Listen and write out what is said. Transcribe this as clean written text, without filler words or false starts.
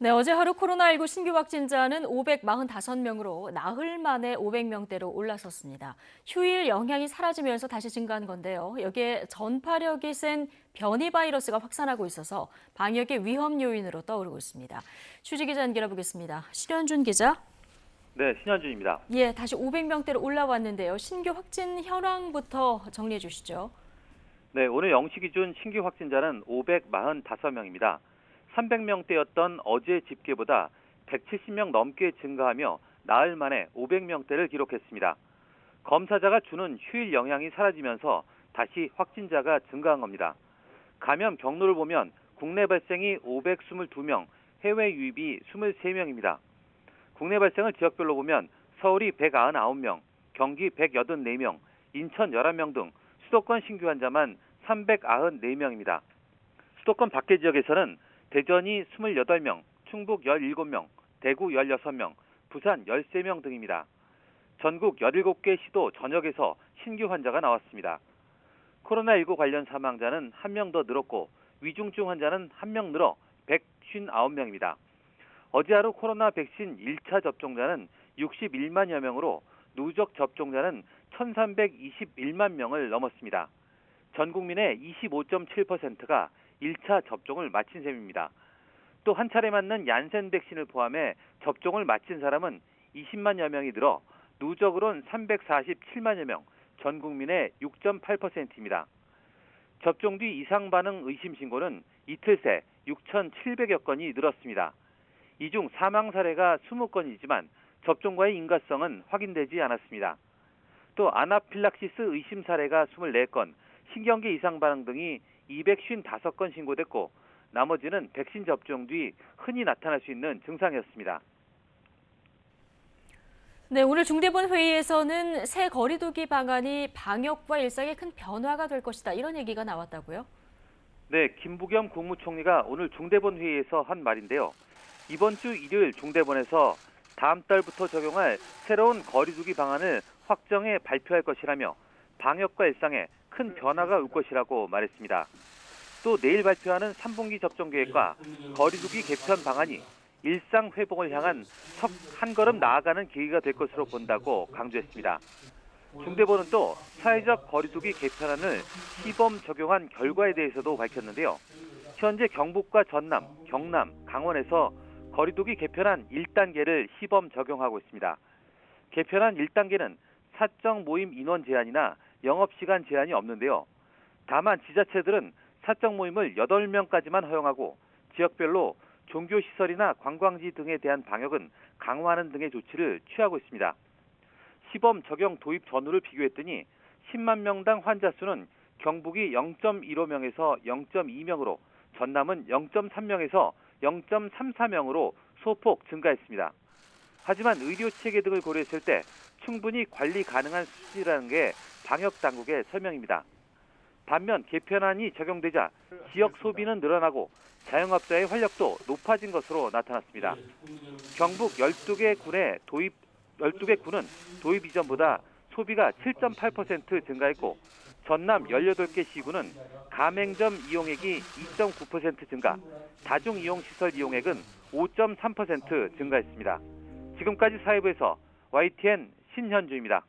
네, 어제 하루 코로나19 신규 확진자는 545명으로 나흘 만에 500명대로 올라섰습니다. 휴일 영향이 사라지면서 다시 증가한 건데요. 여기에 전파력이 센 변이 바이러스가 확산하고 있어서 방역의 위험 요인으로 떠오르고 있습니다. 취재 기자 연결해 보겠습니다. 신현준 기자. 네, 신현준입니다. 예, 다시 500명대로 올라왔는데요. 신규 확진 현황부터 정리해 주시죠. 네, 오늘 0시 기준 신규 확진자는 545명입니다. 300명대였던 어제 집계보다 170명 넘게 증가하며 나흘 만에 500명대를 기록했습니다. 검사자가 주는 휴일 영향이 사라지면서 다시 확진자가 증가한 겁니다. 감염 경로를 보면 국내 발생이 522명, 해외 유입이 23명입니다. 국내 발생을 지역별로 보면 서울이 199명, 경기 184명, 인천 11명 등 수도권 신규 환자만 394명입니다. 수도권 밖의 지역에서는 대전이 28명, 충북 17명, 대구 16명, 부산 13명 등입니다. 전국 17개 시도 전역에서 신규 환자가 나왔습니다. 코로나19 관련 사망자는 1명 더 늘었고 위중증 환자는 1명 늘어 159명입니다. 어제 하루 코로나 백신 1차 접종자는 61만여 명으로 누적 접종자는 1,321만 명을 넘었습니다. 전 국민의 25.7%가 1차 접종을 마친 셈입니다. 또 한 차례 맞는 얀센 백신을 포함해 접종을 마친 사람은 20만여 명이 늘어 누적으론 347만여 명, 전 국민의 6.8%입니다. 접종 뒤 이상 반응 의심 신고는 이틀 새 6,700여 건이 늘었습니다. 이 중 사망 사례가 20건이지만 접종과의 인과성은 확인되지 않았습니다. 또 아나필락시스 의심 사례가 24건, 신경계 이상 반응 등이 255건 신고됐고 나머지는 백신 접종 뒤 흔히 나타날 수 있는 증상이었습니다. 네, 오늘 중대본 회의에서는 새 거리두기 방안이 방역과 일상에 큰 변화가 될 것이다. 이런 얘기가 나왔다고요? 네, 김부겸 국무총리가 오늘 중대본 회의에서 한 말인데요. 이번 주 일요일 중대본에서 다음 달부터 적용할 새로운 거리두기 방안을 확정해 발표할 것이라며 방역과 일상에 큰 변화가 올 것이라고 말했습니다. 또 내일 발표하는 3분기 접종 계획과 거리두기 개편 방안이 일상 회복을 향한 한 걸음 나아가는 계기가 될 것으로 본다고 강조했습니다. 중대본은 또 사회적 거리두기 개편안을 시범 적용한 결과에 대해서도 밝혔는데요. 현재 경북과 전남, 경남, 강원에서 거리두기 개편안 1단계를 시범 적용하고 있습니다. 개편안 1단계는 사적 모임 인원 제한이나 영업시간 제한이 없는데요. 다만 지자체들은 사적 모임을 8명까지만 허용하고 지역별로 종교시설이나 관광지 등에 대한 방역은 강화하는 등의 조치를 취하고 있습니다. 시범 적용 도입 전후를 비교했더니 10만 명당 환자 수는 경북이 0.15명에서 0.2명으로 전남은 0.3명에서 0.34명으로 소폭 증가했습니다. 하지만 의료 체계 등을 고려했을 때 충분히 관리 가능한 수준이라는 게 방역 당국의 설명입니다. 반면 개편안이 적용되자 지역 소비는 늘어나고 자영업자의 활력도 높아진 것으로 나타났습니다. 경북 12개 군은 도입 이전보다 소비가 7.8% 증가했고 전남 18개 시군은 가맹점 이용액이 2.9% 증가, 다중이용시설 이용액은 5.3% 증가했습니다. 지금까지 사회부에서 YTN 신현주입니다.